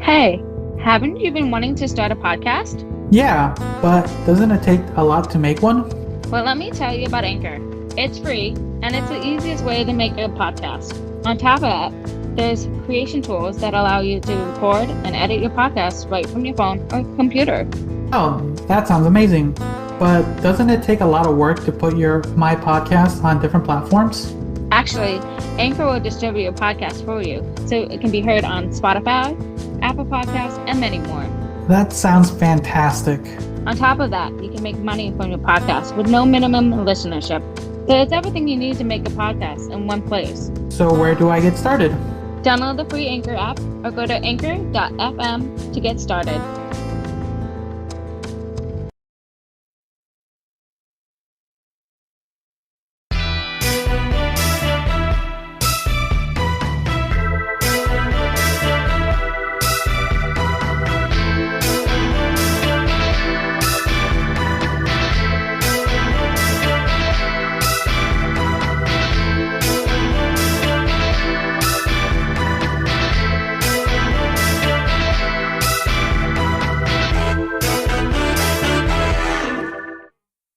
Hey, haven't you been wanting to start a podcast? Yeah, but doesn't it take a lot to make one? Well, let me tell you about Anchor. It's free, and it's the easiest way to make a podcast. On top of that, there's creation tools that allow you to record and edit your podcast right from your phone or computer. Oh, that sounds amazing. But doesn't it take a lot of work to put my podcast on different platforms? Actually, Anchor will distribute your podcast for you, so it can be heard on Spotify, Apple Podcasts, and many more. That sounds fantastic. On top of that, you can make money from your podcast with no minimum listenership. So it's everything you need to make a podcast in one place. So where do I get started? Download the free Anchor app or go to anchor.fm to get started.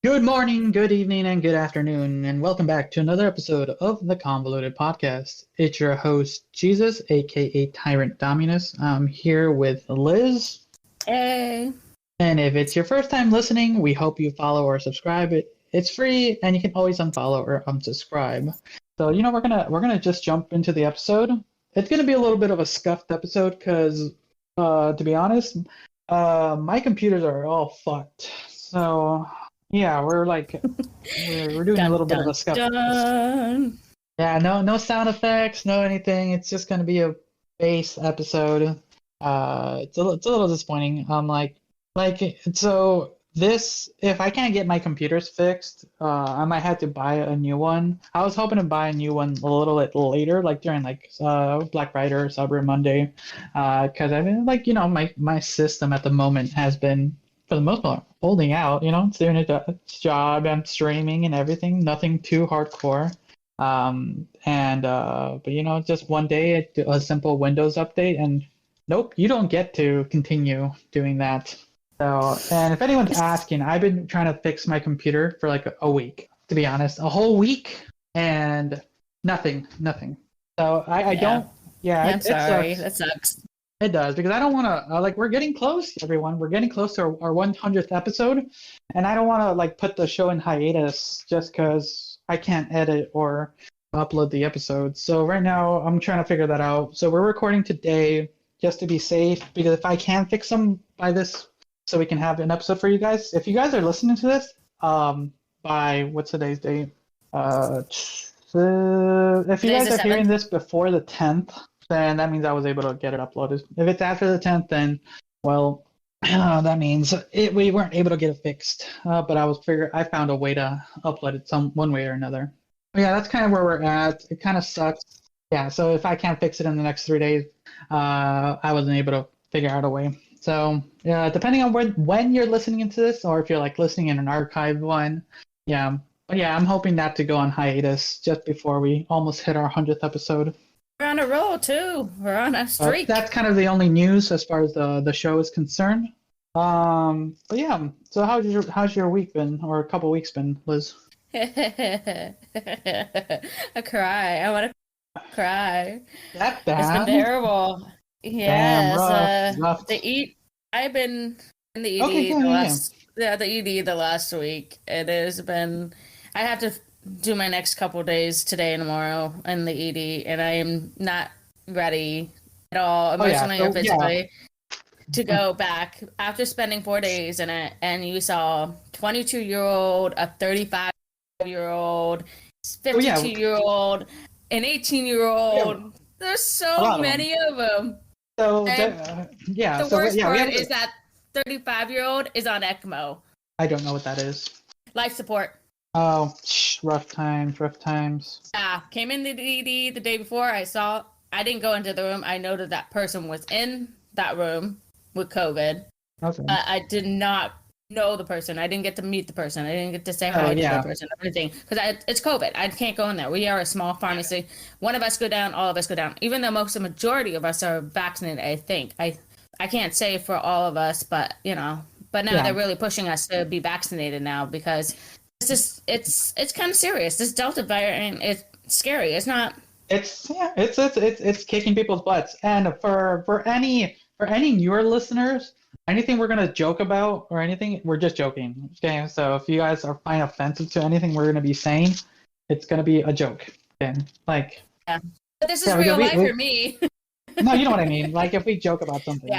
Good morning, good evening, and good afternoon, and welcome back to another episode of the Convoluted Podcast. It's your host, Jesus, aka Tyrant Dominus. I'm here with Liz. Hey. And if it's your first time listening, we hope you follow or subscribe. It's free, and you can always unfollow or unsubscribe. So, we're gonna just jump into the episode. It's gonna be a little bit of a scuffed episode because, to be honest, my computers are all fucked. So. Yeah, we're doing a little bit of a scuff. Yeah, no sound effects, no anything. It's just gonna be a bass episode. It's a little disappointing. So this, if I can't get my computers fixed, I might have to buy a new one. I was hoping to buy a new one a little bit later, like during Black Friday or Cyber Monday, because I mean, my system at the moment has been, for the most part, holding out. It's doing its job. I'm streaming and everything. Nothing too hardcore. But just one day a simple Windows update, and nope, you don't get to continue doing that. So, and if anyone's asking, I've been trying to fix my computer for like a week. To be honest, a whole week, and nothing. So I don't. Yeah, I'm sorry. That sucks. It does, because I don't want to, we're getting close, everyone. We're getting close to our 100th episode, and I don't want to, put the show in hiatus just because I can't edit or upload the episodes. So right now, I'm trying to figure that out. So we're recording today just to be safe, because if I can fix them by this, so we can have an episode for you guys. If you guys are listening to this, by, what's today's date? If you guys are hearing this before the 10th, then that means I was able to get it uploaded. If it's after the 10th, then, well, that means we weren't able to get it fixed. But I found a way to upload it one way or another. But yeah, that's kind of where we're at. It kind of sucks. Yeah, so if I can't fix it in the next 3 days, I wasn't able to figure out a way. So depending on when you're listening into this, or if you're listening in an archived one, yeah. But yeah, I'm hoping not to go on hiatus just before we almost hit our 100th episode. We're on a roll too. We're on a streak. That's kind of the only news as far as the show is concerned. But yeah. So how's your week been, or a couple weeks been, Liz? I cry. I want to cry. That bad? It's been terrible. Yes. Rough. I've been in the ED the last week. It has been. I have to do my next couple days today and tomorrow in the ED, and I am not ready at all, emotionally or physically, to go back after spending 4 days in it. And you saw 22-year-old, a 35-year-old, 52-year-old, an 18-year-old. There's so many of them. So the worst part is that 35-year-old is on ECMO. I don't know what that is. Life support. Oh, rough times. Came in the ED the day before. I didn't go into the room. I noted that person was in that room with COVID. Okay. I did not know the person. I didn't get to meet the person. I didn't get to say hi to the person or anything. Because it's COVID. I can't go in there. We are a small pharmacy. One of us go down, all of us go down. Even though the majority of us are vaccinated, I think. I can't say for all of us, but but now they're really pushing us to be vaccinated now because it's kind of serious. This Delta variant is scary. It's not. It's kicking people's butts. And for any newer listeners, anything we're gonna joke about or anything, we're just joking. Okay, so if you guys are find offensive to anything we're gonna be saying, it's gonna be a joke. Okay, like. Yeah. But this is real life for me. No, you know what I mean. Like if we joke about something,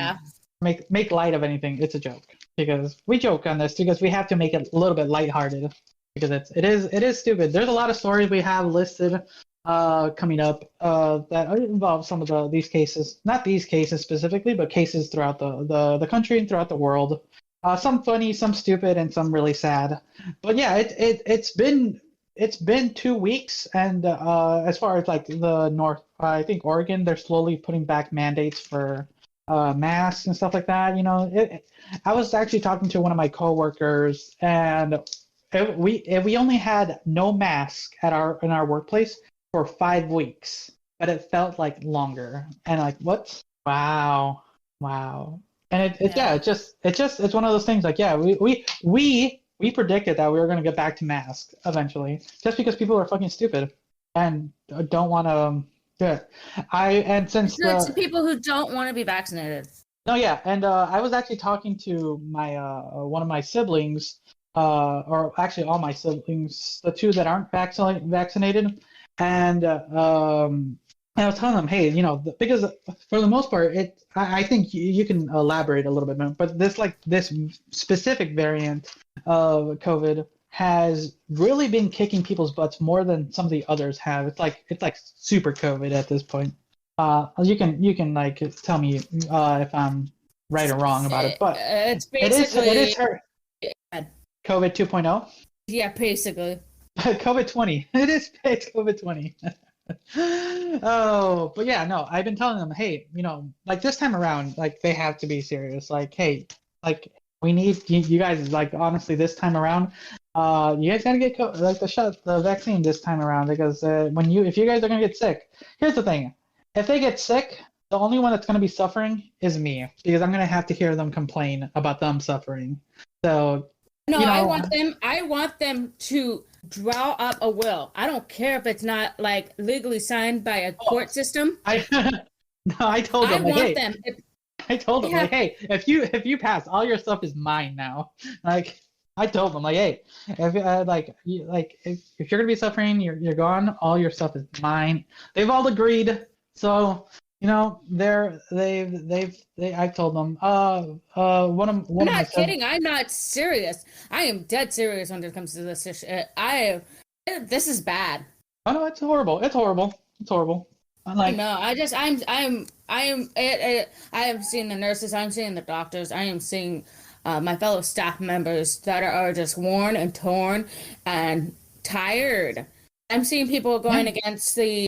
make light of anything, it's a joke. Because we joke on this because we have to make it a little bit lighthearted because it is stupid. There's a lot of stories we have listed coming up that involve some of these cases. Not these cases specifically, but cases throughout the country and throughout the world. Some funny, some stupid, and some really sad. But yeah, it's been 2 weeks, and as far as like the North, I think Oregon, they're slowly putting back mandates for masks and stuff like that. I was actually talking to one of my coworkers, and we only had no mask in our workplace for 5 weeks, but it felt like longer. And like, what? Wow. And it's one of those things. Like, yeah, we predicted that we were going to get back to masks eventually, just because people are fucking stupid and don't want to do it. To people who don't want to be vaccinated. No, yeah, and I was actually talking to my one of my siblings, or actually all my siblings, the two that aren't vaccinated, and I was telling them, hey, because for the most part, I think you can elaborate a little bit more, but this specific variant of COVID has really been kicking people's butts more than some of the others have. It's like super COVID at this point. You can like tell me if I'm right or wrong about it, but it's basically it is her COVID 2.0. Yeah, basically. COVID 20. It's COVID 20. Oh, but yeah, no, I've been telling them, hey, like this time around, like they have to be serious. Like, hey, like we need you guys. Like honestly, this time around, you guys gotta get the vaccine this time around because if you guys are gonna get sick, here's the thing: if they get sick, the only one that's gonna be suffering is me because I'm gonna have to hear them complain about them suffering. So no, I want them to draw up a will. I don't care if it's not like legally signed by a court system. I told them. I told them, like, hey, if you pass, all your stuff is mine now. Like, I told them, like, hey, if you're gonna be suffering, you're gone. All your stuff is mine. They've all agreed. So, I told them. I'm not kidding. I'm not serious. I am dead serious when it comes to this issue. This is bad. Oh no, it's horrible. It's horrible. I am seeing the nurses. I'm seeing the doctors. I am seeing my fellow staff members that are just worn and torn and tired. I'm seeing people going against the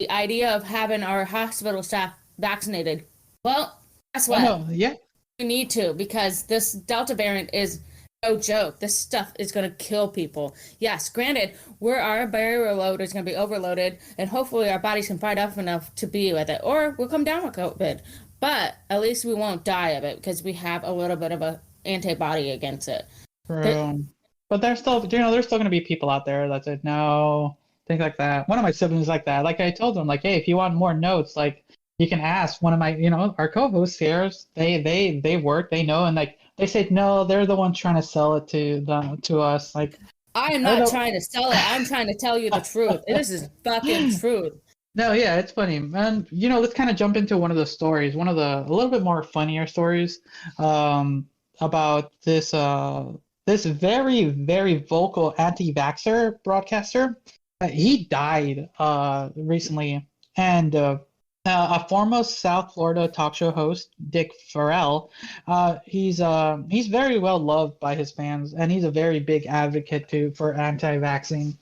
idea of having our hospital staff vaccinated. Well, guess what? We need to, because this Delta variant is no joke. This stuff is going to kill people. Yes, granted, our barrier load is going to be overloaded, and hopefully our bodies can fight off enough to be with it, or we'll come down with COVID. But at least we won't die of it because we have a little bit of an antibody against it. But there's still going to be people out there that said no, things like that. One of my siblings like that. Like I told them, like, hey, if you want more notes, like you can ask one of my, our co-hosts here. They work, they know, and like they said no, they're the ones trying to sell it to us. Like I am not trying to sell it. I'm trying to tell you the truth. This is fucking truth. No, yeah, it's funny, and let's kind of jump into one of the stories, a little bit more funnier stories, about this very, very vocal anti-vaxxer broadcaster. He died recently, and a foremost South Florida talk show host, Dick Farrell, he's very well loved by his fans, and he's a very big advocate for anti-vaccine.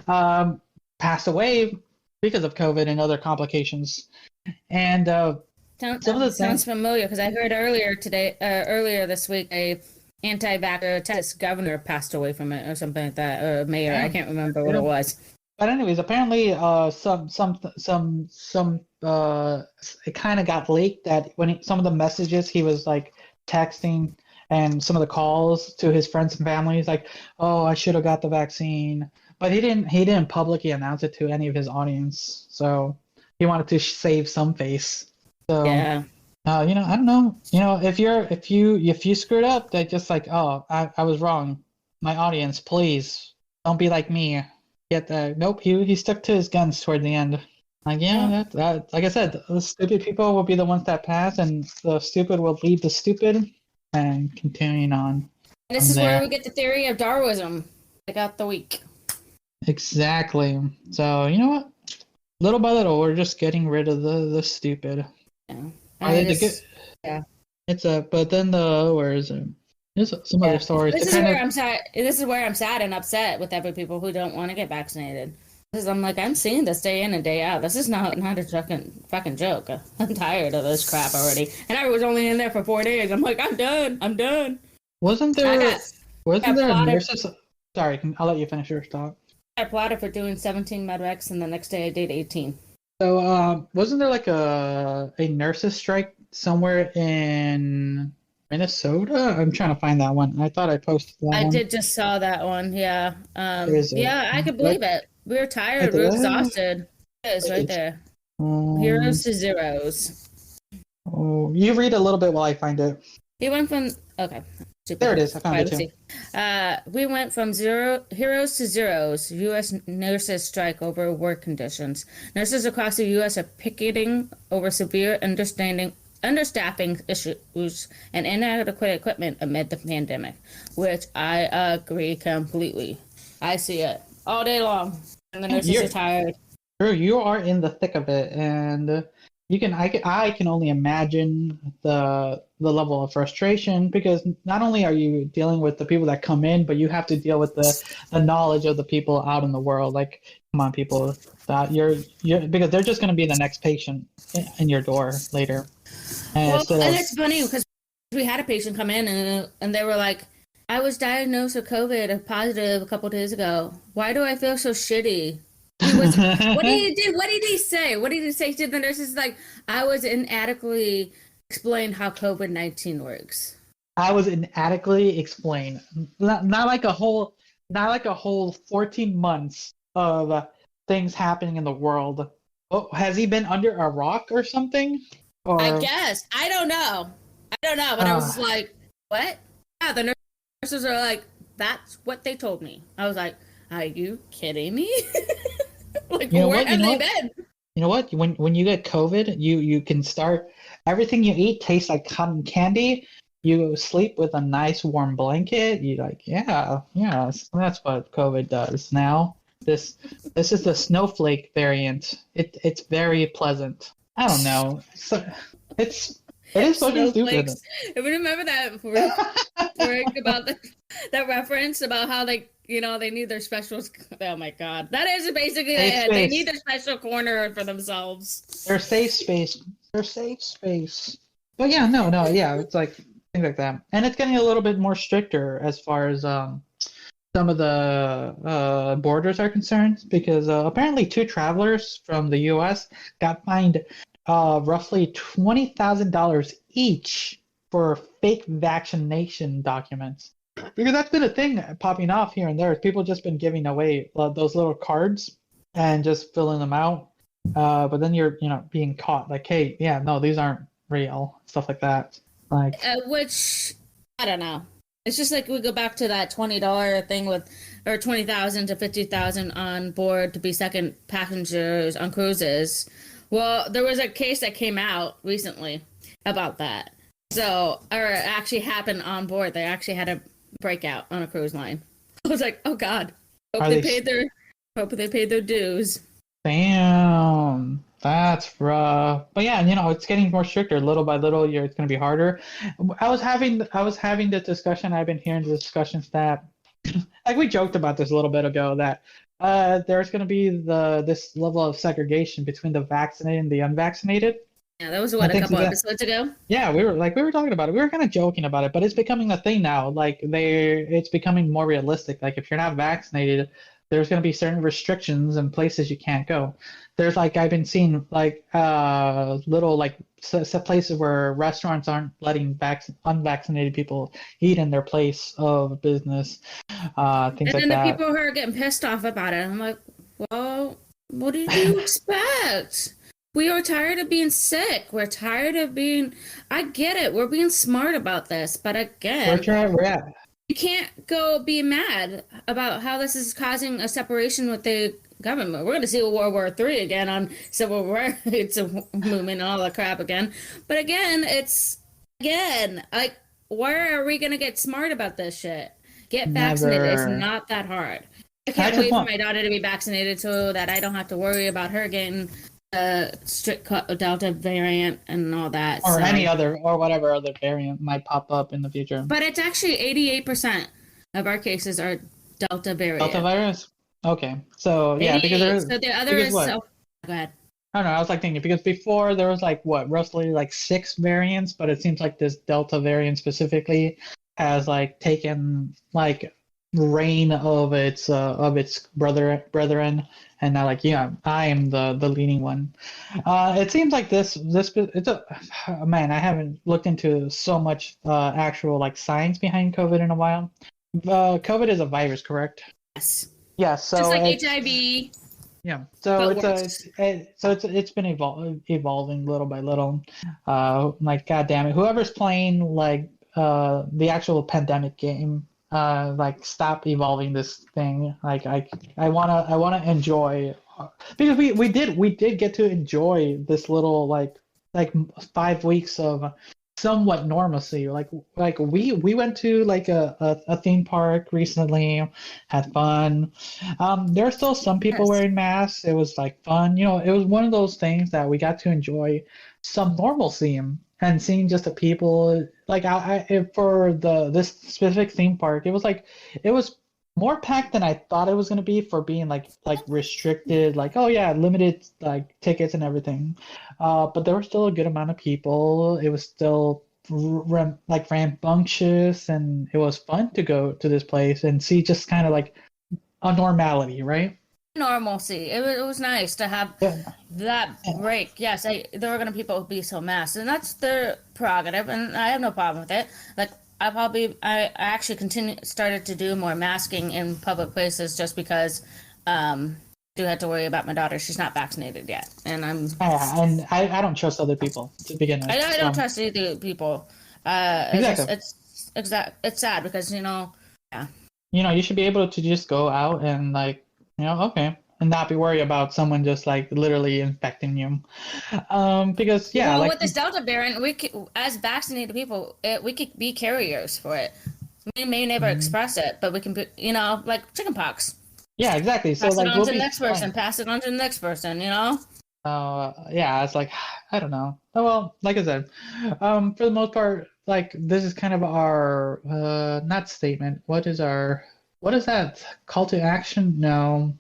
Passed away because of COVID and other complications, and sounds familiar because I heard earlier this week, a anti-vaxxer Texas governor passed away from it or something like that, or mayor. I can't remember what it was. But anyways, apparently, it kind of got leaked that some of the messages he was like texting and some of the calls to his friends and family, he's like, "Oh, I should have got the vaccine," but he didn't publicly announce it to any of his audience, so he wanted to save some face. So, Yeah. I don't know. If you screwed up, that just like, oh, I was wrong. My audience, please don't be like me. Get that? Nope. He stuck to his guns toward the end. Like, yeah, that like I said, the stupid people will be the ones that pass, and the stupid will lead the stupid, and continuing on. And this is where we get the theory of Darwinism. I got the weak. Exactly. So you know what? Little by little, we're just getting rid of the stupid. Yeah. But then where is it? There's some other stories. This is where I'm sad and upset with every people who don't want to get vaccinated. Because I'm like, I'm seeing this day in and day out. This is not a fucking joke. I'm tired of this crap already. And I was only in there for 4 days. I'm like, I'm done. Wasn't there nurses? Sorry, I'll let you finish your thought. I applauded for doing 17 medrecs, and the next day I did 18. So, wasn't there like a nurses strike somewhere in Minnesota? I'm trying to find that one. I thought I posted that I one. did just saw that one, yeah. Yeah, I could believe it. We were tired. We were exhausted. It is right there. Heroes to zeros. Oh, you read a little bit while I find it. He went from... Okay. There it is. I found it too. We went from heroes to zeros. U.S. nurses strike over work conditions. Nurses across the U.S. are picketing over severe understaffing issues and inadequate equipment amid the pandemic, which I agree completely. I see it all day long, and the nurses are tired. True, you are in the thick of it, and I can only imagine the level of frustration, because not only are you dealing with the people that come in, but you have to deal with the knowledge of the people out in the world. Like, come on, people, that you're because they're just going to be the next patient in your door later. And it's funny because we had a patient come in and they were like, I was diagnosed with COVID positive a couple days ago. Why do I feel so shitty? What did he say? What did he say to the nurses? Like, I was inadequately explained how COVID-19 works. I was inadequately explained. Not like a whole 14 months of things happening in the world. Oh, has he been under a rock or something? Or... I guess. I don't know. But I was just like, what? Yeah, the nurses are like, that's what they told me. I was like, are you kidding me? Like, where have they been? You know what? When you get COVID, you can start, everything you eat tastes like cotton candy. You sleep with a nice warm blanket. You like, yeah, that's what COVID does now. This is the snowflake variant. It's very pleasant. I don't know. So it is fucking stupid. Remember that about that reference about how they need their special. Oh my god, that is basically it. They need their special corner for themselves. Their safe space. But yeah, it's like things like that, and it's getting a little bit more stricter as far as some of the borders are concerned, because apparently 2 travelers from the U.S. got fined roughly $20,000 each for fake vaccination documents. Because that's been a thing popping off here and there. People just been giving away those little cards and just filling them out. But then you're being caught like, hey, yeah, no, these aren't real, stuff like that. Like, which I don't know. It's just like we go back to that $20 thing or 20,000 to 50,000 on board to be second passengers on cruises. Well, there was a case that came out recently about that. So, or it actually happened on board. They actually had a breakout on a cruise line. I was like, oh god, hope they paid their dues. Damn, that's rough. But yeah, it's getting more stricter little by little. It's going to be harder. I was having the discussion. I've been hearing the discussions that, like, we joked about this a little bit ago, that there's going to be this level of segregation between the vaccinated and the unvaccinated. Yeah, that was a couple episodes ago. Yeah, we were talking about it. We were kind of joking about it, but it's becoming a thing now. Like, it's becoming more realistic. Like, if you're not vaccinated, there's going to be certain restrictions and places you can't go. There's like I've been seeing like little like places where restaurants aren't letting unvaccinated people eat in their place of business, things And like then the that. people who are getting pissed off about it, I'm like, well, what did you expect? We are tired of being sick. We're tired of being. I get it. We're being smart about this, but again, We're at. you can't go be mad about how this is causing a separation with the government. We're going to see World War III again on civil rights movement and all that crap again. But again, like, where are we going to get smart about this shit? Get vaccinated. It's Never. not that hard. I I can't just wait for want my daughter to be vaccinated so that I don't have to worry about her getting the strict Delta variant and all that. or So. any other or whatever other variant might pop up in the future. But it's actually 88% of our cases are Delta variant. Delta virus? Okay. So yeah, because 88. So the other because is what? go ahead. I don't know. I was like thinking because before there was like what roughly like 6 variants, but it seems like this Delta variant specifically has like taken like reign of its brethren, and now like yeah, I am the leading one. It seems like this it's a man. I haven't looked into so much actual like science behind COVID in a while. COVID is a virus, correct? Yes. Yeah. So Just like HIV. yeah, so But it's been evolving little by little. Like God damn it, whoever's playing like the actual pandemic game, like stop evolving this thing. Like I wanna enjoy because we did get to enjoy this little like 5 weeks of somewhat normalcy. Like we went to like a theme park recently, had fun. There are still some people yes. wearing masks. It was like fun. It was one of those things that we got to enjoy some normalcy and seeing just the people. Like for this specific theme park, it was more packed than I thought it was gonna be for being like restricted. Like oh yeah, limited like tickets and everything. But there was still a good amount of people. It was still like rambunctious, and it was fun to go to this place and see just kind of like a normality, right? Normalcy. It was nice to have Yeah. that break. Yes, there were going to people be so masked, and that's their prerogative, and I have no problem with it. Like I actually started to do more masking in public places just because I do have to worry about my daughter. She's not vaccinated yet, and Yeah, and I don't trust other people to begin with. I don't trust either people. Exactly. It's sad because yeah. You should be able to just go out and like, okay, and not be worried about someone just like literally infecting you. Because yeah, Well, like with this Delta variant, as vaccinated people, we could be carriers for it. We may never express it, but we can put, like chickenpox. yeah, exactly. So Pass it like on we'll to the be next person. fine. Pass it on to the next person. Yeah, it's like I don't know. Oh, well, like I said, for the most part, like this is kind of our not statement. What is that call to action? No.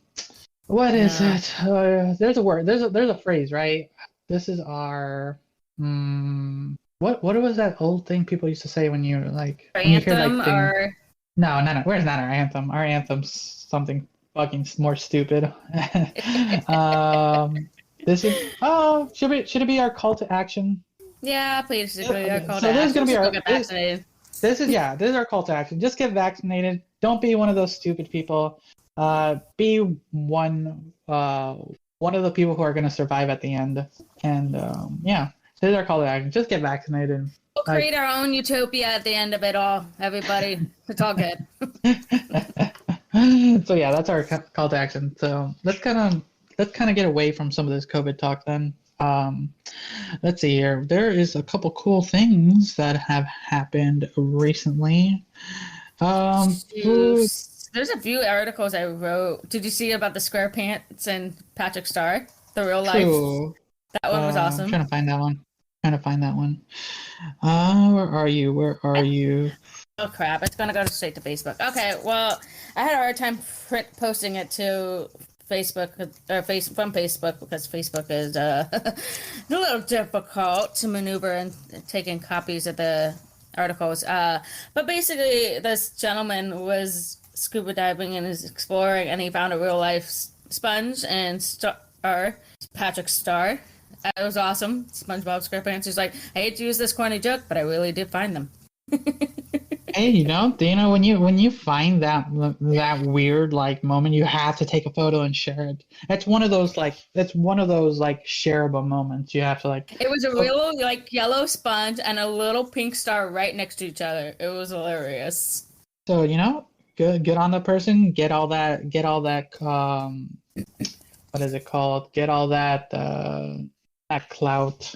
What is No. it? There's a word. There's a phrase, right? This is our what was that old thing people used to say when you like Our when you hear like anthem thing? or No. Where's not our anthem? Our anthem's something fucking more stupid. This is should it be our call to action? yeah, basically our call to So this is action. gonna be Just go our get vaccinated. this is our call to action. Just get vaccinated. Don't be one of those stupid people. Be one of the people who are gonna survive at the end. And yeah, this is our call to action. Just get vaccinated. We'll create our own utopia at the end of it all. Everybody, it's all good. So yeah, that's our call to action. So let's kind of get away from some of this COVID talk then. Let's see here. There is a couple cool things that have happened recently. There's a few articles I wrote. Did you see about the SquarePants and Patrick Star? The real life. Cool. That one was awesome. I'm trying to find that one. Where are you? Oh crap! It's gonna go straight to Facebook. Okay, well, I had a hard time posting it to Facebook from Facebook because Facebook is a little difficult to maneuver and taking copies of the articles. But basically, this gentleman was scuba diving and is exploring, and he found a real life sponge and Patrick Star. That was awesome. SpongeBob SquarePants is like, I hate to use this corny joke, but I really did find them. Hey, when you find that weird like moment, you have to take a photo and share it. It's one of those like shareable moments. You have to like. It was a real like yellow sponge and a little pink star right next to each other. It was hilarious. So good on the person. Get all that. What is it called? Get all that clout.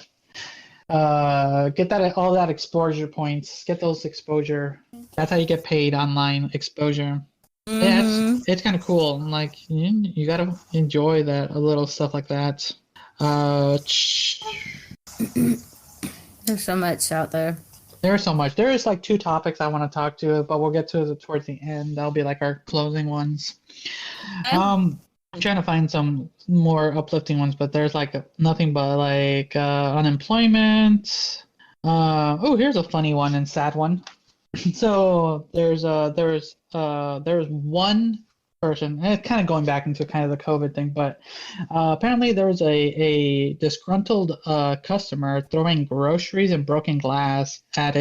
Get all that exposure points. Get those exposure. That's how you get paid online exposure. Yeah, it's kind of cool. Like you gotta enjoy that a little stuff like that. There's so much out there. There's so much. There is like 2 topics I want to talk to, but we'll get to it towards the end. That'll be like our closing ones. I'm trying to find some more uplifting ones, but there's like nothing but like unemployment. Here's a funny one and sad one. So there's one person, and it's kind of going back into kind of the COVID thing, but apparently there was a disgruntled customer throwing groceries and broken glass at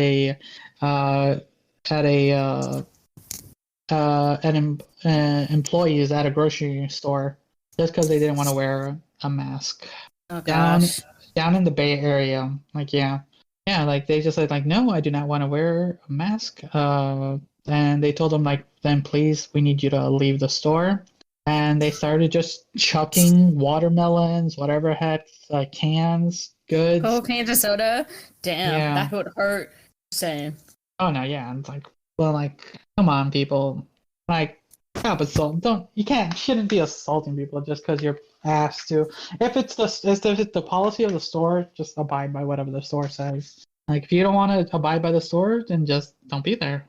employees at a grocery store just because they didn't want to wear a mask. Oh, gosh. Down in the Bay Area. Like, yeah, like they just said like, no, I do not want to wear a mask. And they told them like, then please, we need you to leave the store. And they started just chucking watermelons, whatever had cans, goods. Oh, cans of soda. Damn, that would hurt. Saying. Oh no, yeah, and come on, people. Like, yeah, but shouldn't be assaulting people just because you're asked to. If it's the policy of the store, just abide by whatever the store says. Like, if you don't want to abide by the store, then just don't be there.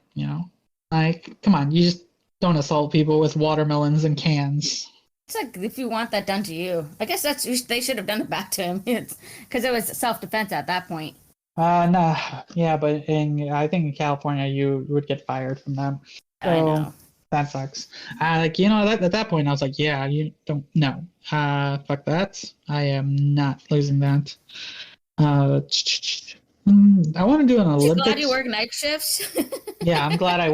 Like, come on, you just don't assault people with watermelons and cans. It's like if you want that done to you. I guess they should have done it back to him because it was self-defense at that point. Nah, yeah, but I think in California you would get fired from them. So, I know. That sucks. At that point I was like, yeah, you don't know. Fuck that. I am not losing that. I want to do an Olympics. Glad you work night shifts. Yeah, I'm glad I'm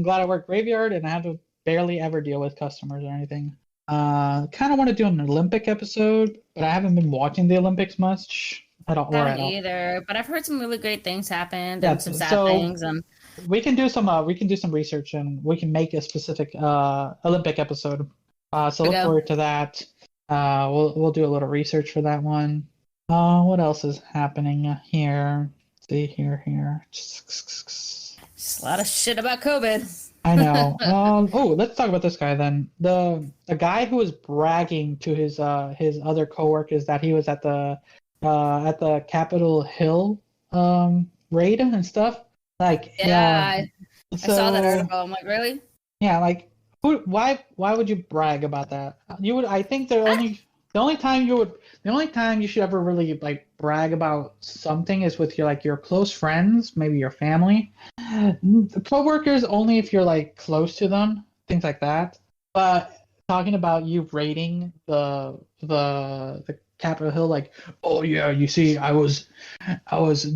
glad I work graveyard and I have to barely ever deal with customers or anything. Kind of want to do an Olympic episode, but I haven't been watching the Olympics much at all. I haven't either, but I've heard some really great things happened and some sad things. And we can do some research and we can make a specific Olympic episode. So look forward to that. We'll do a little research for that one. What else is happening here? Let's see here. Just a lot of shit about COVID. I know. Let's talk about this guy then. The guy who was bragging to his other coworkers that he was at the Capitol Hill raid and stuff. Like, I saw that article. I'm like, really? Yeah, like, why would you brag about that? You would. I think the only time you should ever really like brag about something is with your close friends, maybe your family. The coworkers only if you're like close to them, things like that. But talking about you raiding the Capitol Hill, like, oh yeah, you see, I was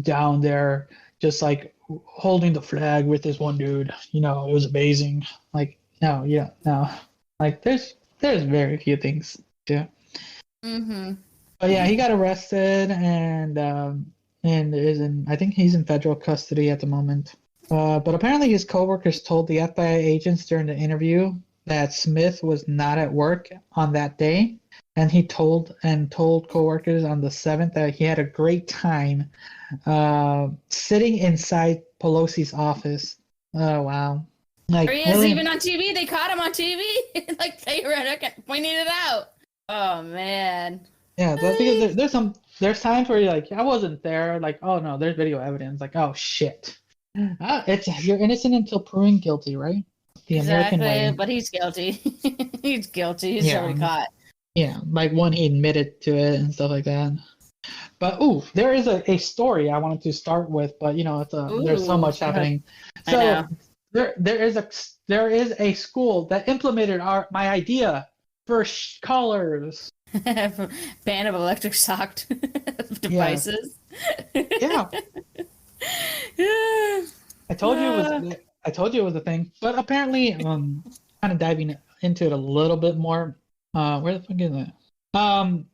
down there just like holding the flag with this one dude. It was amazing. Like, no. Like, there's very few things to. Mm-hmm. But yeah, he got arrested and I think he's in federal custody at the moment. But apparently his coworkers told the FBI agents during the interview that Smith was not at work on that day, and he told coworkers on the 7th that he had a great time sitting inside Pelosi's office. Oh wow! Like, he is even on TV. They caught him on TV. Like, they were pointing it out. Oh man. Yeah, but because there's times where you're like, I wasn't there. Like, oh no, there's video evidence. Like, oh shit. You're innocent until proven guilty, right? The American way. But he's guilty. He's guilty. He's already caught. Yeah, like when he admitted to it and stuff like that. But there is a story I wanted to start with, but it's there's so much happening. So there is a school that implemented my idea for collars. Ban of electric shocked devices. Yeah. I told you it was a thing, but apparently, kind of diving into it a little bit more. Where the fuck is it? Come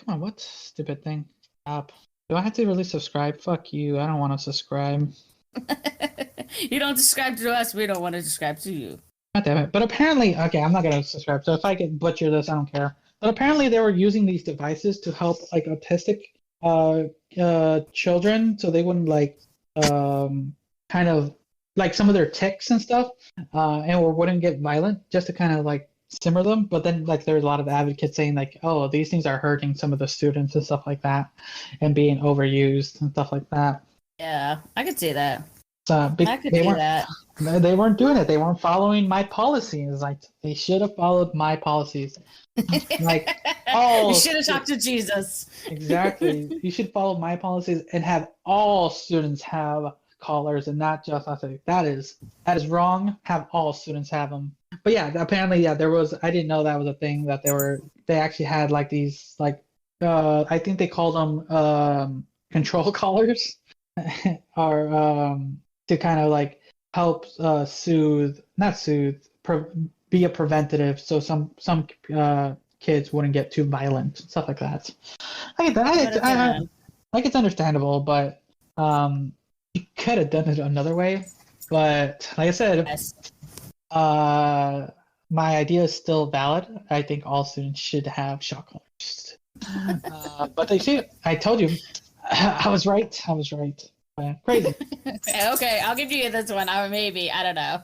on, what stupid thing? App. Do I have to really subscribe? Fuck you. I don't want to subscribe. You don't subscribe to us. We don't want to subscribe to you. God damn it. But apparently, okay, I'm not gonna subscribe. So if I can butcher this, I don't care. But apparently, they were using these devices to help like autistic children, so they wouldn't like kind of like some of their tics and stuff, or wouldn't get violent, just to kind of like simmer them. But then like there's a lot of advocates saying like, oh, these things are hurting some of the students and stuff like that, and being overused and stuff like that. Yeah, I could see that. So I could see that. They weren't doing it. They weren't following my policies. Like they should have followed my policies. Like, oh, you should have talked to Jesus. Exactly. You should follow my policies and have all students have collars and not just us. That is wrong. Have all students have them. But yeah, apparently, yeah, there was. I didn't know that was a thing that they actually had like these like I think they called them control collars, or to kind of like help be a preventative, so some kids wouldn't get too violent, stuff like that. I get that. Like it's understandable, but you could have done it another way. But like I said, yes. My idea is still valid. I think all students should have shock collars. But they see, I told you, I was right. Crazy. Okay, I'll give you this one. Or maybe, I don't know.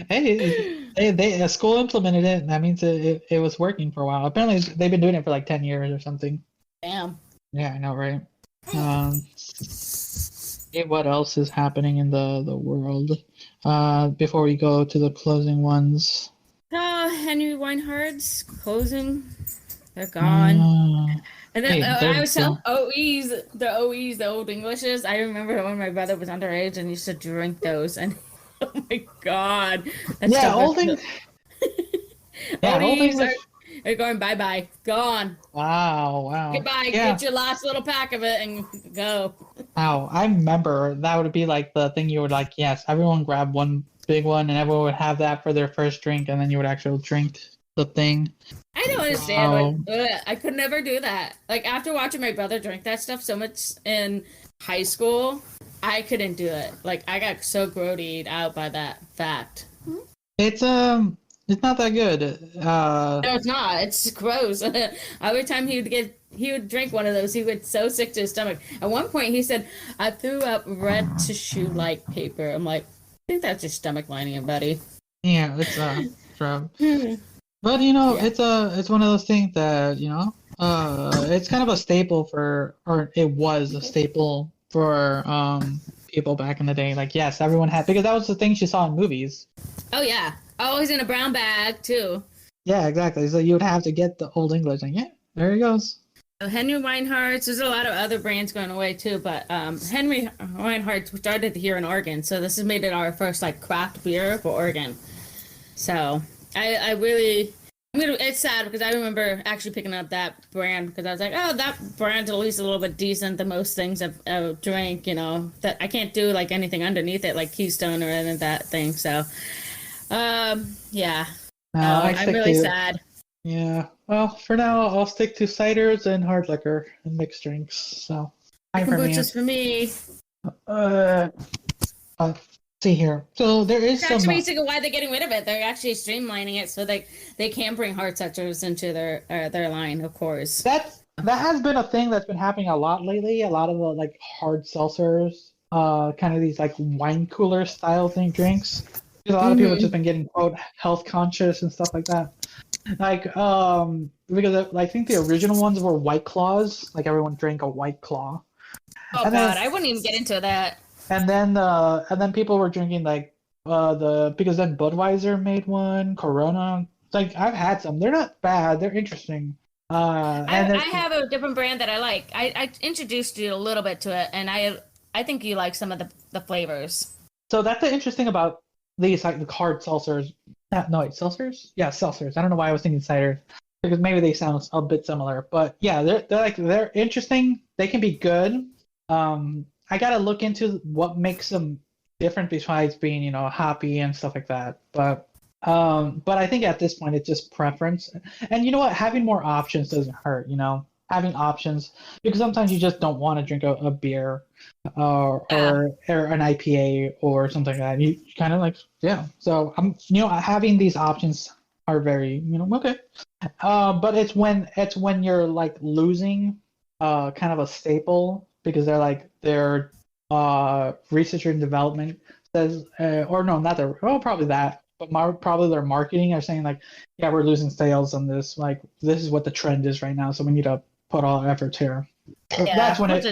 Hey, a school implemented it, and that means it was working for a while. Apparently, they've been doing it for like 10 years or something. Damn. Yeah, I know, right? What else is happening in the world? Before we go to the closing ones. Henry Weinhardt's closing. They're gone. And then I was telling the Old Englishes. I remember when my brother was underage and used to drink those, and oh my god. Old English. Old English are going bye-bye. Gone. Wow. Goodbye. Yeah. Get your last little pack of it and go. Wow, I remember that would be like the thing you would like, yes, everyone grab one big one and everyone would have that for their first drink, and then you would actually drink the thing. I don't understand. Like, I could never do that. Like after watching my brother drink that stuff so much in high school, I couldn't do it. Like I got so grodied out by that fact. It's not that good. No, it's not. It's gross. Every time he would drink one of those, he would so sick to his stomach. At one point, he said, "I threw up red tissue-like paper." I'm like, I think that's your stomach lining, buddy. Yeah, it's true. But it's one of those things that it's kind of a staple or it was a staple for people back in the day. Like, yes, everyone had, because that was the things you saw in movies. Oh yeah, always in a brown bag too. Yeah, exactly. So you would have to get the Old English, and yeah, there he goes. Henry Weinhardt's. There's a lot of other brands going away too, but Henry Weinhardt started here in Oregon, so this has made it our first like craft beer for Oregon. So I really, it's sad because I remember actually picking up that brand because I was like, oh, that brand's at least a little bit decent than most things I've drank, that I can't do like anything underneath it like Keystone or any of that thing. So, yeah, I'm really sad. Yeah, well, for now, I'll stick to ciders and hard liquor and mixed drinks. So, kombucha's for me. See here. So there is some. That's basically why they're getting rid of it. They're actually streamlining it so they can bring hard seltzers into their line, of course. That has been a thing that's been happening a lot lately. A lot of the like hard seltzers, kind of these like wine cooler style drinks. Because a lot of people have just been getting quote health conscious and stuff like that. Like because I think the original ones were White Claws. Like everyone drank a White Claw. Oh and God, I wouldn't even get into that. And then people were drinking like because then Budweiser made one, Corona. Like I've had some. They're not bad. They're interesting. I have a different brand that I like. I introduced you a little bit to it, and I I think you like some of the flavors. So that's the interesting about these like the hard seltzers. No, wait, seltzers? Yeah, seltzers. I don't know why I was thinking ciders because maybe they sound a bit similar. But yeah, they're interesting. They can be good. I gotta look into what makes them different besides being hoppy and stuff like that. But I think at this point it's just preference. And you know what? Having more options doesn't hurt. Having options because sometimes you just don't want to drink a beer or an IPA or something like that. You kind of like, yeah. So having these options are very, okay. But it's when you're like losing kind of a staple because their research and development says, or no, not their, well, probably that, but probably their marketing are saying like, yeah, we're losing sales on this. Like this is what the trend is right now, so we need to put all our efforts here. Yeah, that's when it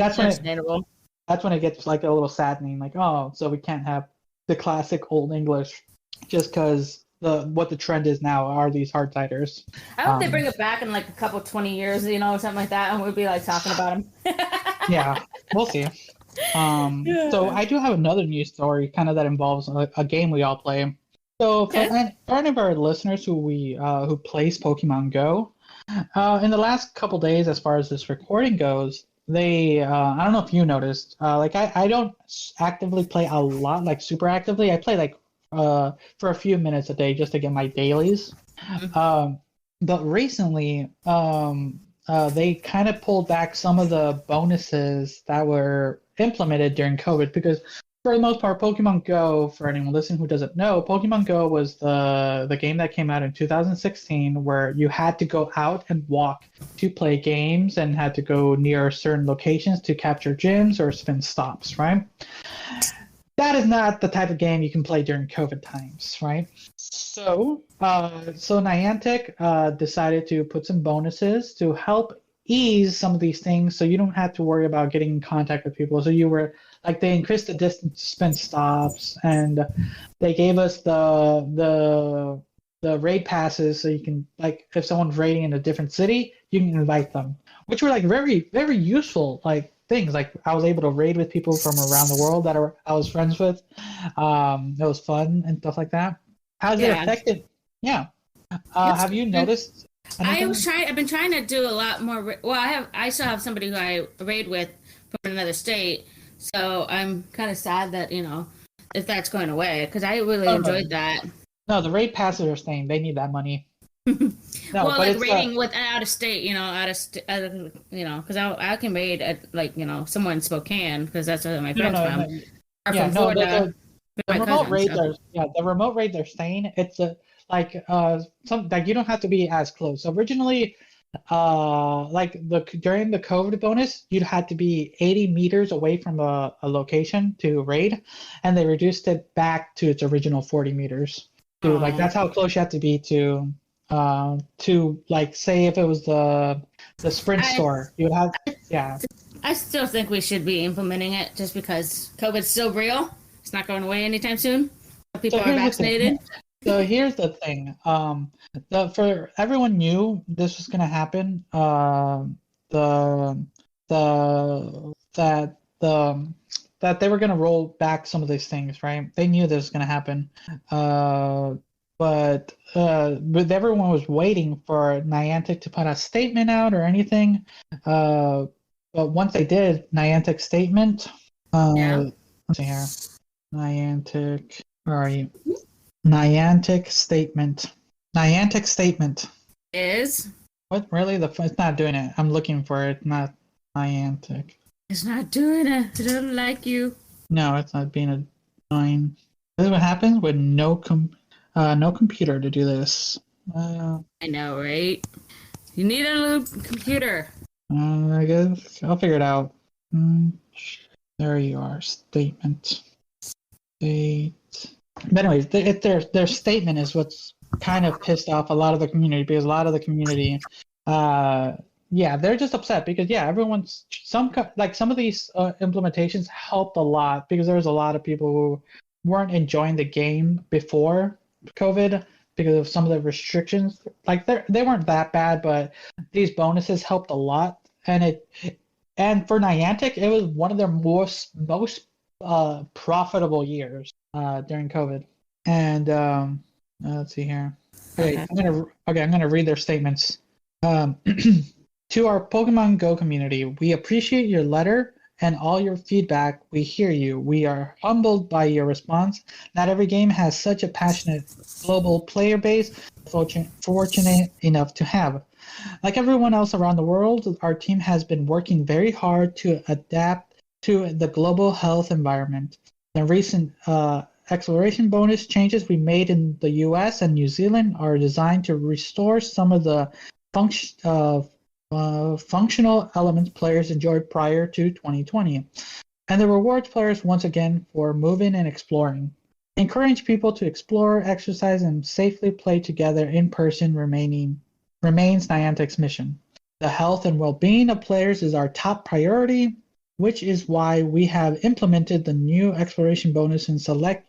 gets like a little saddening. Like, oh, so we can't have the classic old English just because what the trend is now are these hard ciders. I hope they bring it back in like a couple 20 years, something like that, and we'll be like talking about them. Yeah, we'll see. So I do have another news story, kind of that involves a game we all play. So for any of our listeners who plays Pokemon Go, in the last couple days, as far as this recording goes, they I don't know if you noticed, I don't actively play a lot, like super actively. I play like for a few minutes a day just to get my dailies. But recently, they kind of pulled back some of the bonuses that were implemented during COVID because for the most part, Pokemon Go, for anyone listening who doesn't know, Pokemon Go was the game that came out in 2016 where you had to go out and walk to play games and had to go near certain locations to capture gyms or spin stops, right? That is not the type of game you can play during COVID times, right? So Niantic decided to put some bonuses to help ease some of these things so you don't have to worry about getting in contact with people. So they increased the distance to spin stops, and they gave us the raid passes so you can, like, if someone's raiding in a different city, you can invite them, which were like very, very useful, like things. Like I was able to raid with people from around the world that I was friends with. It was fun and stuff like that. How's it affected? Yeah. Have you noticed anything? I've been trying to do a lot more. Well, I still have somebody who I raid with from another state, so I'm kind of sad that if that's going away because I really enjoyed that. No, the raid passes are staying. They need that money. No, well, like raiding with out of state, because I can raid at somewhere in Spokane because that's where my friends from. Yeah, no, the remote raid. The remote raid they're staying. It's some like you don't have to be as close. So originally, during the COVID bonus, you'd had to be 80 meters away from a location to raid, and they reduced it back to its original 40 meters. So that's how close you have to be to like say if it was the Sprint store, you would have I still think we should be implementing it just because COVID's still real. It's not going away anytime soon. People are vaccinated. So here's the thing. For everyone knew this was gonna happen. That they were gonna roll back some of these things, right? They knew this was gonna happen. But everyone was waiting for Niantic to put a statement out or anything. But once they did, Niantic statement. Let's see here. Niantic. Where are you? Niantic statement. Niantic statement. Is? What? Really? It's not doing it. I'm looking for it. Not Niantic. It's not doing it. It doesn't like you. No, it's not being annoying. This is what happens with no computer to do this. I know, right? You need a little computer. I guess I'll figure it out. There you are. Statement. But anyways, their statement is what's kind of pissed off a lot of the community because a lot of the community, they're just upset because some of these implementations helped a lot because there was a lot of people who weren't enjoying the game before COVID because of some of the restrictions. Like they weren't that bad, but these bonuses helped a lot, and And for Niantic, it was one of their most profitable years during COVID. And let's see here. Okay, I'm gonna read their statements. To our Pokemon Go community, we appreciate your letter and all your feedback. We hear you. We are humbled by your response. Not every game has such a passionate global player base. Fortunate enough to have. Like everyone else around the world, our team has been working very hard to adapt to the global health environment. The recent exploration bonus changes we made in the US and New Zealand are designed to restore some of the functional elements players enjoyed prior to 2020, and the rewards players once again for moving and exploring. Encourage people to explore, exercise, and safely play together in person remains Niantic's mission. The health and well-being of players is our top priority, which is why we have implemented the new exploration bonus in select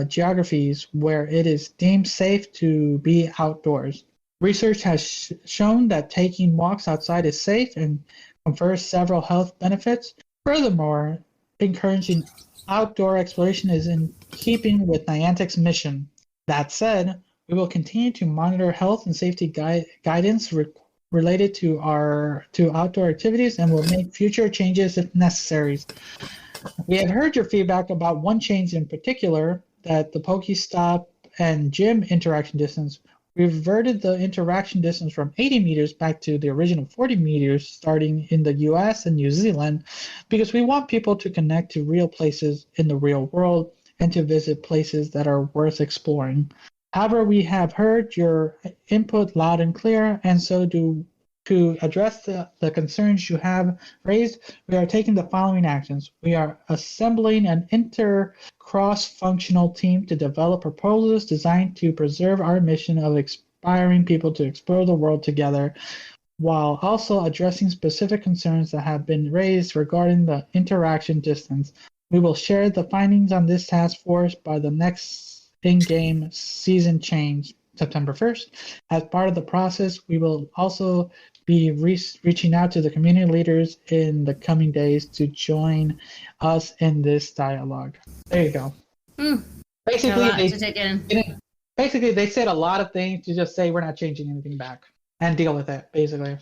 geographies where it is deemed safe to be outdoors. Research has shown that taking walks outside is safe and confers several health benefits. Furthermore, encouraging outdoor exploration is in keeping with Niantic's mission. That said, we will continue to monitor health and safety guidance related to outdoor activities and will make future changes if necessary. We have heard your feedback about one change in particular, that the Pokestop and gym interaction distance. We reverted the interaction distance from 80 meters back to the original 40 meters starting in the US and New Zealand because we want people to connect to real places in the real world and to visit places that are worth exploring. However, we have heard your input loud and clear, and so to address the concerns you have raised, we are taking the following actions. We are assembling an cross-functional team to develop proposals designed to preserve our mission of inspiring people to explore the world together, while also addressing specific concerns that have been raised regarding the interaction distance. We will share the findings on this task force by the next in-game season change, September 1st. As part of the process, we will also be reaching out to the community leaders in the coming days to join us in this dialogue. There you go. Basically, they said a lot of things to just say we're not changing anything back and deal with it, basically.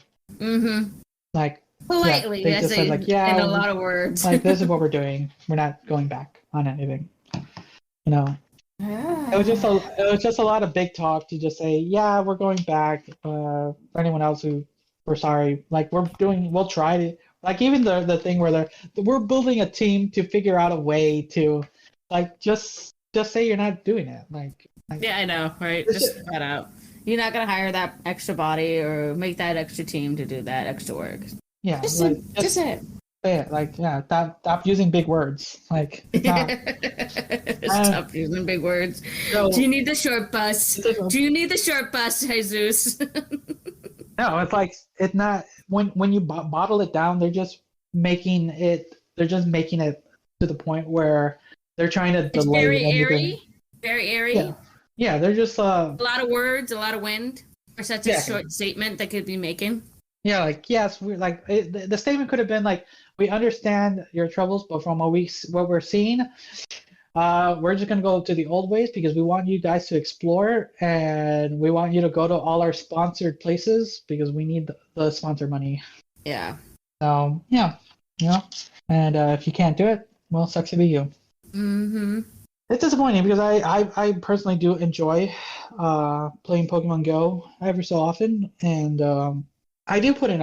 Like politely, they just said like, in a lot of words. Like, this is what we're doing. We're not going back on anything. You know. It was just a lot of big talk to just say, yeah, we're going back. For anyone else who, we're sorry. Like we'll try to, like even the thing where we're building a team to figure out a way to, like just say you're not doing it. Like yeah, I know, right? Just cut out. You're not gonna hire that extra body or make that extra team to do that extra work. Yeah, just say it. Yeah, like stop using big words. Like stop using big words. So, do you need the short bus? Do you need the short bus, Jesus? No, it's like it's not when you bottle it down. They're just making it to the point where they're trying to delay. Very airy. Yeah, they're just a lot of words, a lot of wind for such a short statement they could be making. Yeah, like yes, we're like the statement could have been like, we understand your troubles, but from what we're seeing, we're just gonna go to the old ways because we want you guys to explore and we want you to go to all our sponsored places because we need the sponsor money. Yeah. So yeah, and if you can't do it, well, sucks to be you. It's disappointing because I personally do enjoy playing Pokemon Go every so often, and I do put in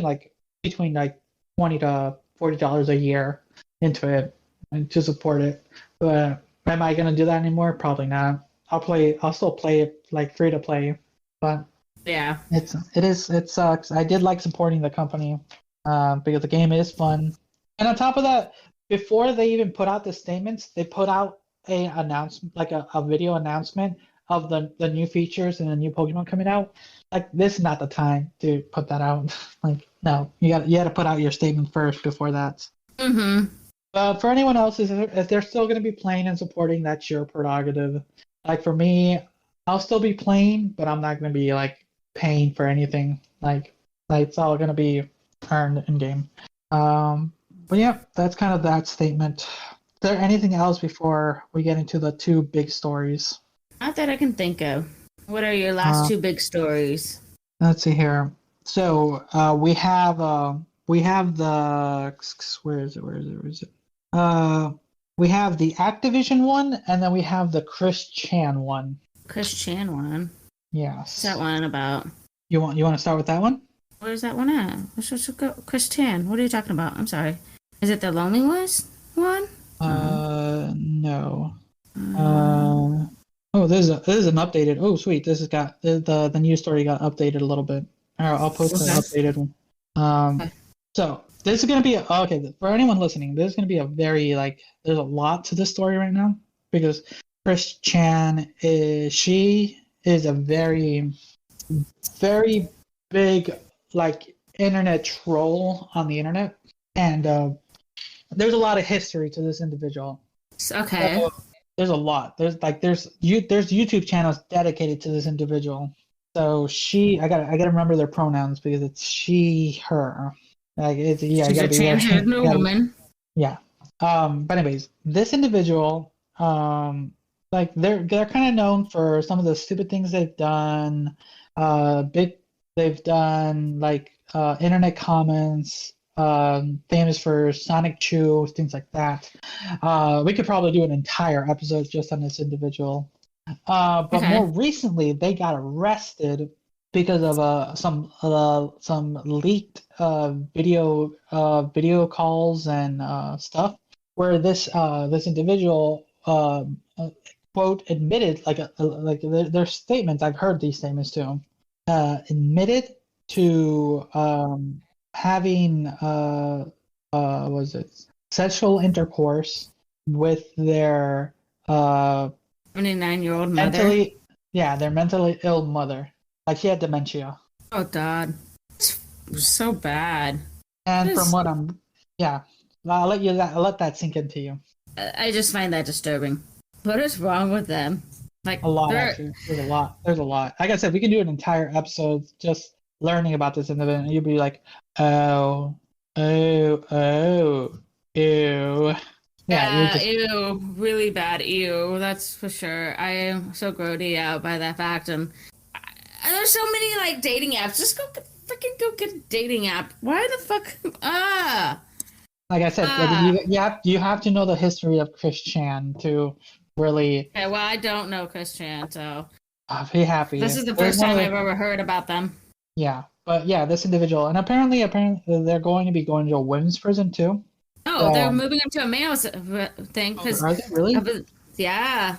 like between like $20 to $40 a year into it and to support it. But am I gonna do that anymore? Probably not. I'll still play it like free to play. But yeah, it sucks. I did like supporting the company because the game is fun. And on top of that, before they even put out the statements, they put out a announcement, like a video announcement of the new features and the new Pokemon coming out. Like, this is not the time to put that out. Like, no, you got to put out your statement first before that. For anyone else, if they're still going to be playing and supporting, that's your prerogative. Like for me, I'll still be playing, but I'm not going to be like paying for anything. Like Like it's all gonna be earned in game. But yeah, that's kind of that statement. Is there anything else before we get into the two big stories? Not that I can think of. What are your last two big stories? Let's see here. So we have the where is it? We have the Activision one, and then we have the Chris Chan one. Chris Chan one. Yes. What's that one about? You want to start with that one? Where's that one at? Chris Chan. What are you talking about? I'm sorry. Is it the Lonely Ones one? No. Oh, this is an updated. Oh, sweet. This has got the news story got updated a little bit. All right, I'll post the updated one. Okay. So this is gonna be okay for anyone listening. This is gonna be a very there's a lot to this story right now because Chris Chan is a very, very big internet troll on the internet, and there's a lot of history to this individual. Okay. So, there's a lot. There's YouTube channels dedicated to this individual. So I gotta remember their pronouns because it's she, her. She's a transgender woman. Yeah. But anyways, this individual, they're kind of known for some of the stupid things they've done. They've done internet comments. Famous for Sonic Chew, things like that. We could probably do an entire episode just on this individual. But more recently, they got arrested because of some leaked video calls and stuff, where this individual quote admitted their statements. I've heard these statements too. Admitted to having sexual intercourse with their 29-year-old mother. Their mentally ill mother. She had dementia. Oh God, it's so bad. And from what I'll let that sink into you. I just find that disturbing. What is wrong with them? A lot, actually. There's a lot. Like I said, we can do an entire episode just learning about this individual, and you'll be like, ew. Yeah, ew, really bad, ew, that's for sure. I am so grody out by that fact, and there's so many dating apps. Just go get a dating app. Why the fuck? Like I said, you have to know the history of Chris Chan to really. Okay, well, I don't know Chris Chan, so be happy. This is the first time I've ever heard about them. Yeah, but this individual, and apparently they're going to be going to a women's prison too. Oh, they're moving him to a male thing. Are they really? Yeah.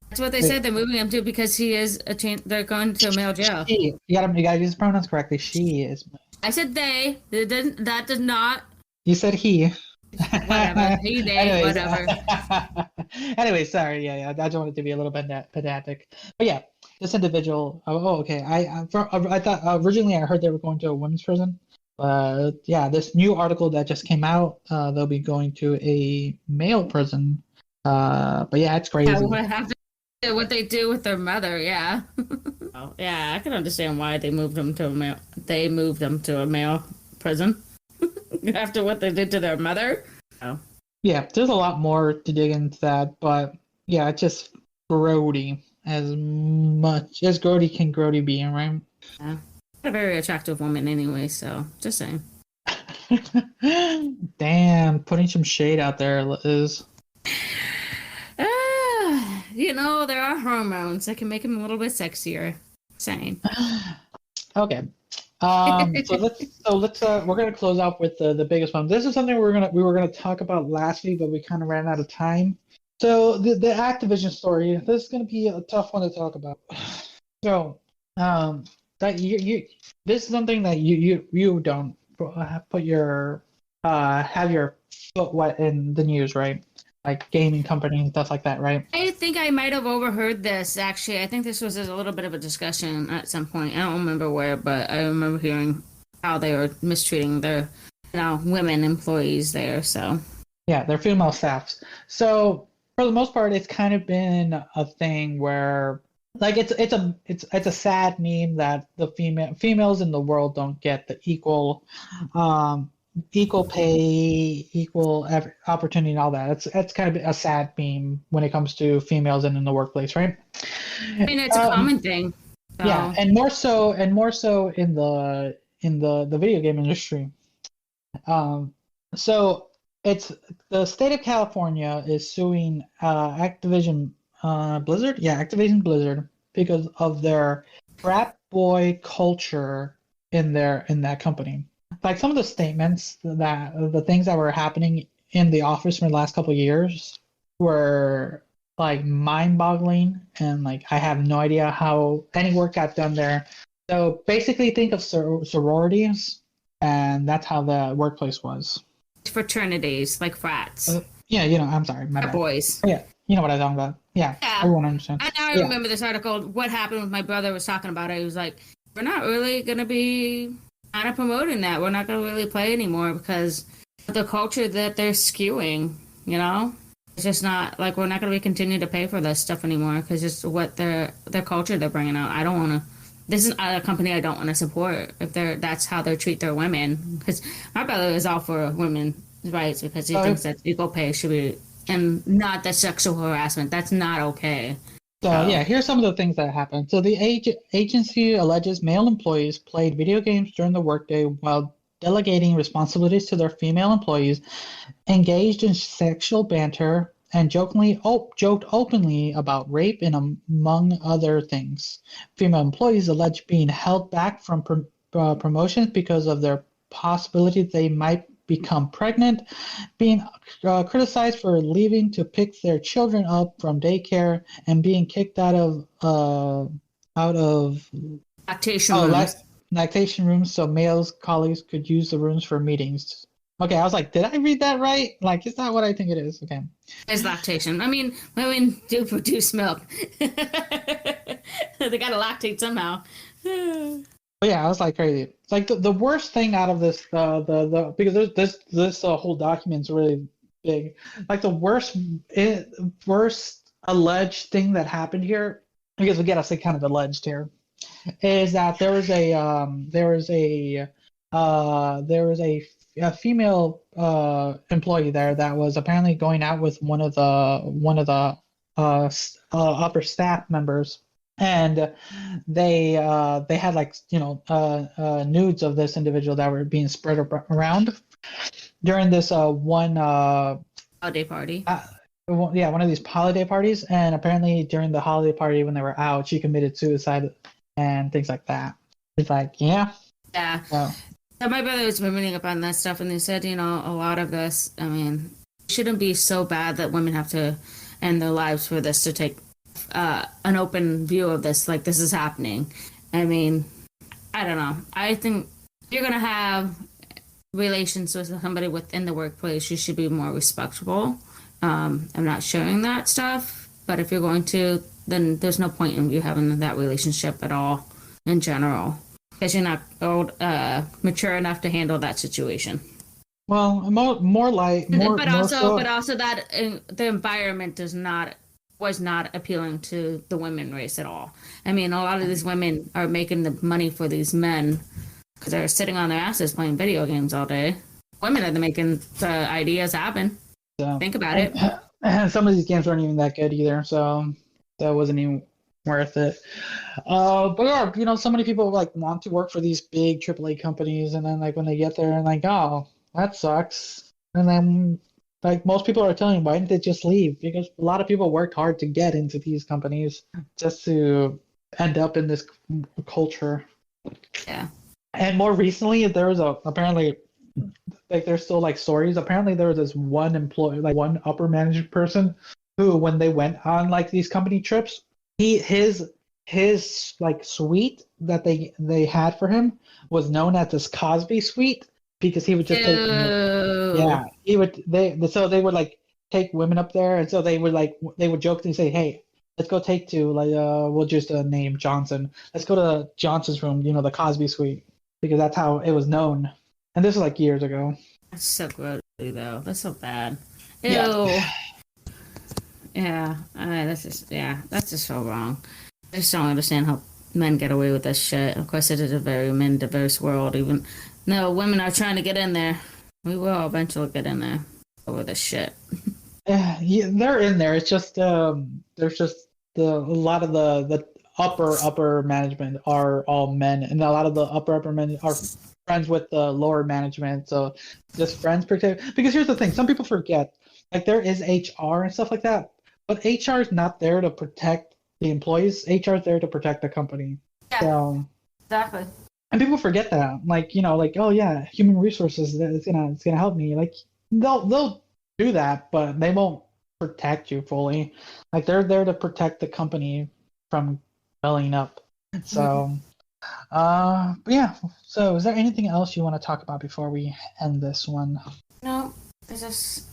That's what they said. They're moving him to because he is they're going to a male jail. You gotta use the pronouns correctly. She is. I said they. That did not. You said he. Whatever. He, they, Anyways, whatever. Anyway, sorry. Yeah. I just wanted to be a little bit pedantic. But yeah, this individual. Oh, okay. I thought originally I heard they were going to a women's prison. This new article that just came out, they'll be going to a male prison. But yeah, it's crazy. What they do with their mother, yeah. Oh, yeah, I can understand why they moved them to a male. They moved them to a male prison after what they did to their mother. Oh. Yeah, there's a lot more to dig into that, but yeah, it's just grody as much as grody be, right? Yeah. A very attractive woman anyway, so just saying. Damn, putting some shade out there, Liz. There are hormones that can make him a little bit sexier. Saying. Okay. So let's we're gonna close out with the biggest one. This is something we were gonna talk about last week, but we kind of ran out of time. So the Activision story. This is gonna be a tough one to talk about. So that this is something that you don't put your have your foot wet in the news, right? Like gaming companies and stuff like that, right? I think I might have overheard this, actually. I think this was a little bit of a discussion at some point. I don't remember where, but I remember hearing how they were mistreating their women employees there, so. Yeah, their female staffs. So, for the most part, it's kind of been a thing where like it's a sad meme that the females in the world don't get the um equal pay, equal opportunity, and all that. It's kind of a sad meme when it comes to females and in the workplace, right? I mean, it's a common thing. So. Yeah, and more so in the video game industry. So it's the state of California is suing Activision Blizzard, yeah, Activision Blizzard, because of their frat boy culture in that company. Like some of the statements that the things that were happening in the office for the last couple of years were like mind-boggling, and like I have no idea how any work got done there. So basically, think of sororities, and that's how the workplace was. Fraternities, like frats. Yeah, I'm sorry, my bad. Boys. Yeah, you know what I'm talking about. Yeah, everyone understands. I remember this article. What happened with my brother was talking about it. He was like, we're not really going to be kind of promoting that. We're not going to really play anymore because of the culture that they're skewing, It's just not, like, we're not going to be continuing to pay for this stuff anymore because just what their culture they're bringing out. I don't want to. This is a company I don't want to support if that's how they treat their women. Because my brother is all for women's rights because he thinks that equal pay should be, and not the sexual harassment. That's not okay. So yeah, here's some of the things that happened. So the agency alleges male employees played video games during the workday while delegating responsibilities to their female employees, engaged in sexual banter, and joked openly about rape and among other things. Female employees alleged being held back from promotions because of their possibility they might become pregnant, being criticized for leaving to pick their children up from daycare, and being kicked out of lactation rooms so males colleagues could use the rooms for meetings. Okay, I was like, did I read that right? Like, is that what I think it is? Okay. It's lactation. I mean, women do produce milk. They gotta lactate somehow. But yeah, I was like crazy. It's like the worst thing out of this, because this whole document's really big. Like the worst alleged thing that happened here, because we gotta say kind of alleged here, is that there was a female employee there that was apparently going out with one of the upper staff members, and they had like nudes of this individual that were being spread around during this one holiday party. One of these holiday parties, and apparently during the holiday party when they were out, she committed suicide and things like that. It's like, yeah. So my brother was reading up on that stuff, and they said, a lot of this, I mean, it shouldn't be so bad that women have to end their lives for this, to take an open view of this, like this is happening. I mean, I don't know. I think if you're going to have relations with somebody within the workplace, you should be more respectful. I'm not sharing that stuff, but if you're going to, then there's no point in you having that relationship at all in general. Because you're not mature enough to handle that situation. Well, more but also that the environment was not appealing to the women race at all. I mean, a lot of these women are making the money for these men because they're sitting on their asses playing video games all day. Women are making the ideas happen. So, think about it. And some of these games aren't even that good either, so that wasn't even worth it. But yeah, so many people like want to work for these big AAA companies, and then like when they get there and like, oh, that sucks. And then like most people are telling, why didn't they just leave? Because a lot of people worked hard to get into these companies just to end up in this culture. Yeah. And more recently, there was apparently, like there's still like stories. Apparently there was this one employee, like one upper management person who, when they went on like these company trips, his like suite that they had for him was known as this Cosby suite, because he would just take, they would like take women up there, and so they would jokingly say, hey, let's go take to like we'll just name Johnson, let's go to Johnson's room, the Cosby suite, because that's how it was known. And this was like years ago. That's so gross though. That's so bad. Ew. Yeah, that's just so wrong. I just don't understand how men get away with this shit. Of course, it is a very men diverse world. Even no women are trying to get in there. We will eventually get in there over this shit. Yeah, they're in there. It's just there's just a lot of the upper management are all men, and a lot of the upper men are friends with the lower management. So just friends protect. Because here's the thing: some people forget, like there is HR and stuff like that, but HR is not there to protect the employees. HR is there to protect the company. Yeah, so, exactly. And people forget that, like like oh yeah, human resources it's gonna help me. Like they'll do that, but they won't protect you fully. Like they're there to protect the company from filling up. So, but yeah. So, is there anything else you want to talk about before we end this one? No, it's just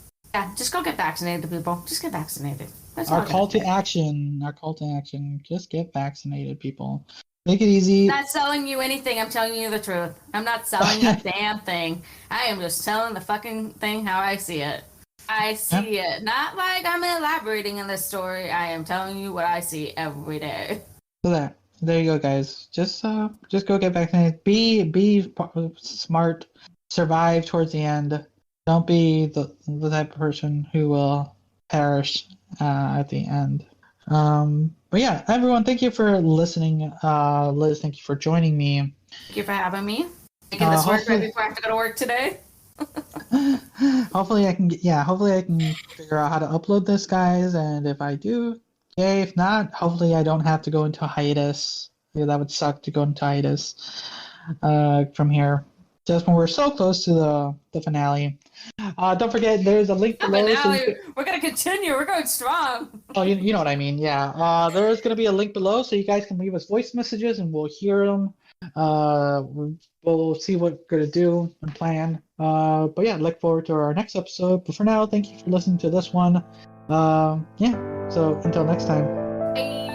go get vaccinated, people. Just get vaccinated. That's Our call to action. Our call to action. Just get vaccinated, people. Make it easy. I'm not selling you anything. I'm telling you the truth. I'm not selling you a damn thing. I am just telling the fucking thing how I see it. I see it. Not like I'm elaborating in this story. I am telling you what I see every day. So there you go, guys. Just go get vaccinated. Be smart. Survive towards the end. Don't be the type of person who will perish at the end. But yeah, everyone, thank you for listening. Liz, thank you for joining me. Thank you for having me. Making this work right before I have to go to work today. Hopefully I can figure out how to upload this, guys, and if I do, yay. If not, hopefully I don't have to go into hiatus. Yeah, that would suck to go into hiatus from here. Just when we're so close to the finale. Don't forget, there's a link below. We're gonna continue. We're going strong. Oh, you know what I mean? Yeah. There's gonna be a link below, so you guys can leave us voice messages, and we'll hear them. We'll see what we're gonna do and plan. But yeah, look forward to our next episode. But for now, thank you for listening to this one. Yeah. So until next time. Bye.